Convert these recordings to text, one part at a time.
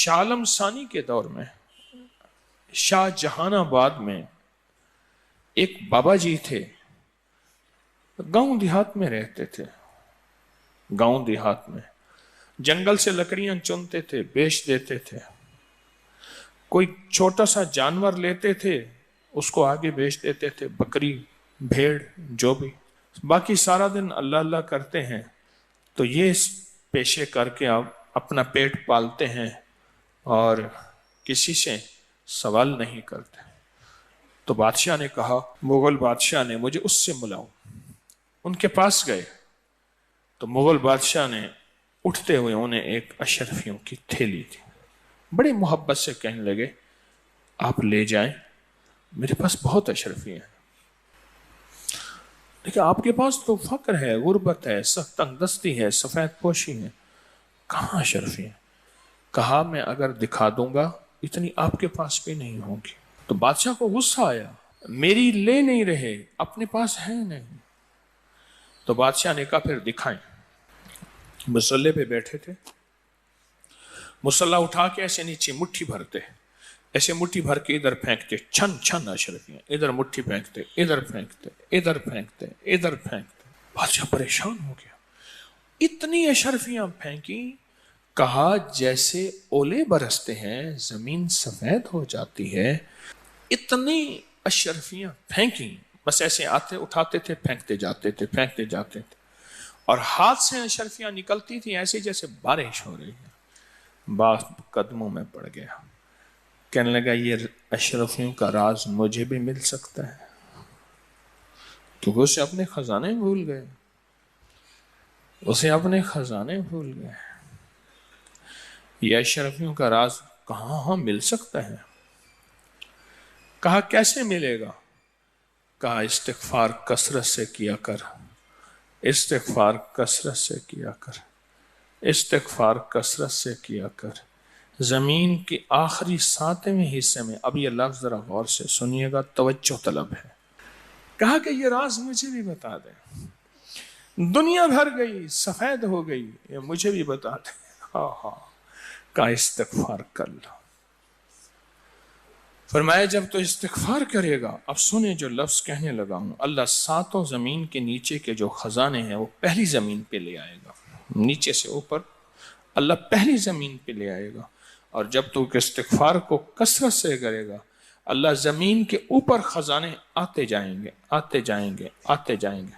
شاہ عالم ثانی کے دور میں شاہ جہان آباد میں ایک بابا جی تھے، گاؤں دیہات میں رہتے تھے۔ گاؤں دیہات میں جنگل سے لکڑیاں چنتے تھے، بیچ دیتے تھے۔ کوئی چھوٹا سا جانور لیتے تھے، اس کو آگے بیچ دیتے تھے، بکری، بھیڑ، جو بھی۔ باقی سارا دن اللہ اللہ کرتے ہیں۔ تو یہ پیشے کر کے آپ اپنا پیٹ پالتے ہیں اور کسی سے سوال نہیں کرتے۔ تو بادشاہ نے کہا، مغل بادشاہ نے، مجھے اس سے ملاؤ۔ ان کے پاس گئے تو مغل بادشاہ نے اٹھتے ہوئے انہیں ایک اشرفیوں کی تھیلی تھی، بڑے محبت سے کہنے لگے، آپ لے جائیں، میرے پاس بہت اشرفی ہیں، لیکن آپ کے پاس تو فقر ہے، غربت ہے، تنگ دستی ہے، سفید پوشی ہے، کہاں اشرفی ہیں؟ کہا، میں اگر دکھا دوں گا اتنی آپ کے پاس بھی نہیں ہوگی۔ تو بادشاہ کو غصہ آیا، میری لے نہیں رہے، اپنے پاس ہے نہیں۔ تو بادشاہ نے کہا پھر دکھائیں۔ مسلح پہ بیٹھے تھے، مسلح اٹھا کے ایسے نیچے مٹھی بھرتے، ایسے مٹھی بھر کے ادھر پھینکتے، چھن چھن اشرفیاں، ادھر مٹھی پھینکتے، ادھر پھینکتے، ادھر پھینکتے، ادھر پھینکتے۔ بادشاہ پریشان ہو گیا، اتنی اشرفیاں پھینکی، کہا جیسے اولے برستے ہیں زمین سفید ہو جاتی ہے، اتنی اشرفیاں پھینکی۔ بس ایسے آتے اٹھاتے تھے، پھینکتے جاتے تھے، پھینکتے جاتے تھے، اور ہاتھ سے اشرفیاں نکلتی تھی ایسے جیسے بارش ہو رہی ہے۔ باپ قدموں میں پڑ گیا، کہنے لگا یہ اشرفیوں کا راز مجھے بھی مل سکتا ہے، کیونکہ اسے اپنے خزانے بھول گئے، اسے اپنے خزانے بھول گئے۔ یہ اشرفیوں کا راز کہاں مل سکتا ہے؟ کہا کیسے ملے گا؟ کہا استغفار کثرت سے کیا کر، استغفار کثرت سے کیا کر، استغفار کثرت سے کیا کر۔ زمین کے آخری 7ویں حصے میں، اب یہ لفظ ذرا غور سے سنیے گا، توجہ طلب ہے۔ کہا کہ یہ راز مجھے بھی بتا دیں، دنیا بھر گئی، سفید ہو گئی، یہ مجھے بھی بتا دیں۔ ہاں کہا استغفار کر لو۔ فرمایا جب تو استغفار کرے گا، اب سنیں جو لفظ کہنے لگا ہوں، اللہ 7 زمین کے نیچے کے جو خزانے ہیں وہ پہلی زمین پہ لے آئے گا، نیچے سے اوپر اللہ پہلی زمین پہ لے آئے گا، اور جب تو استغفار کو کثرت سے کرے گا، اللہ زمین کے اوپر خزانے آتے جائیں گے، آتے جائیں گے، آتے جائیں گے۔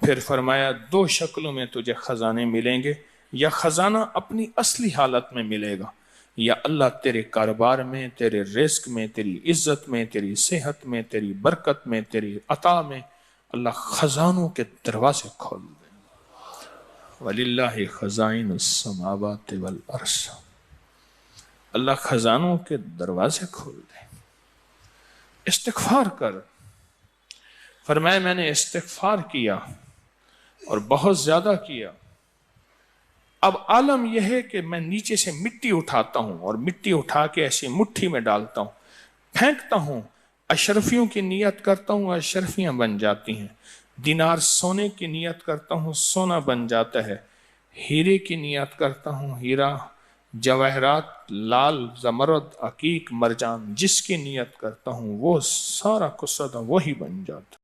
پھر فرمایا 2 شکلوں میں تجھے خزانے ملیں گے، یا خزانہ اپنی اصلی حالت میں ملے گا، یا اللہ تیرے کاروبار میں، تیرے رزق میں، تیری عزت میں، تیری صحت میں، تیری برکت میں، تیری عطا میں اللہ خزانوں کے دروازے کھول دے۔ وَلِلَّهِ خَزَائِنُ السَّمَاوَاتِ وَالْأَرْضِ، اللہ خزانوں کے دروازے کھول دے۔ استغفار کر۔ فرمایا میں نے استغفار کیا اور بہت زیادہ کیا، اب عالم یہ ہے کہ میں نیچے سے مٹی اٹھاتا ہوں اور مٹی اٹھا کے ایسی مٹھی میں ڈالتا ہوں، پھینکتا ہوں، اشرفیوں کی نیت کرتا ہوں، اشرفیاں بن جاتی ہیں۔ دینار سونے کی نیت کرتا ہوں، سونا بن جاتا ہے۔ ہیرے کی نیت کرتا ہوں، ہیرا، جواہرات، لال، زمرد، عقیق، مرجان، جس کی نیت کرتا ہوں وہ سارا کچھ وہی بن جاتا۔